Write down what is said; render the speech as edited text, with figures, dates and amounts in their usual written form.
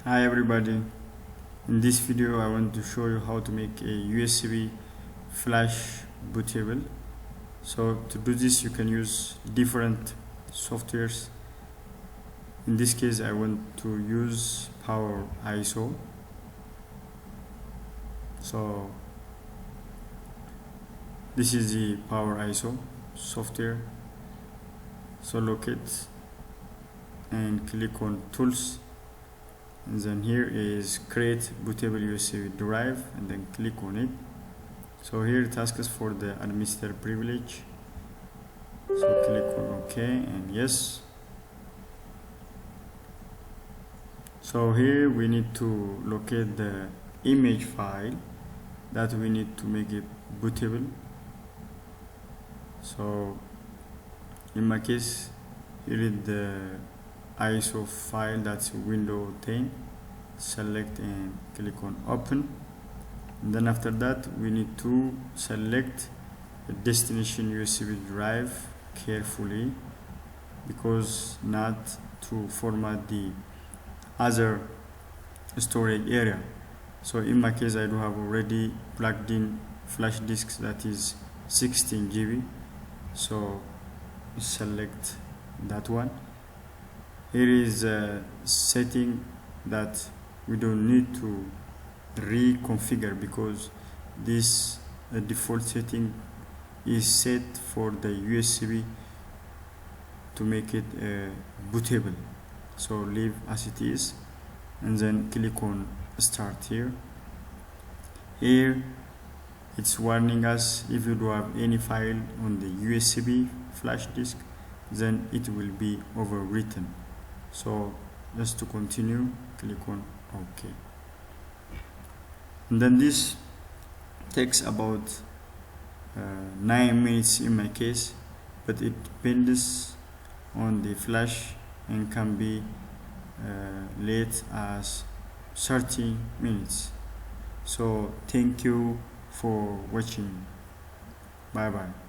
Hi everybody, in this video I want to show you how to make a USB flash bootable. So to do this you can use different softwares. In this case I want to use Power ISO. So this is the Power ISO software. So locate and click on tools, and then here is create bootable USB drive, and then click on it. So here it asks for the administrator privilege, so click on OK and yes. So here we need to locate the image file that we need to make it bootable. So in my case, here is the ISO file, that's window 10. Select and click on open, and then after that we need to select the destination USB drive carefully, because not to format the other storage area. So in my case I do have already plugged in flash disks that is 16 GB, so select that one. Here is a setting that we don't need to reconfigure, because this default setting is set for the USB to make it bootable. So leave as it is, and then click on start here. Here it's warning us if you do have any file on the USB flash disk, then it will be overwritten. So just to continue, click on OK. And then this takes about 9 minutes in my case, but it depends on the flash and can be late as 30 minutes. So thank you for watching. Bye bye.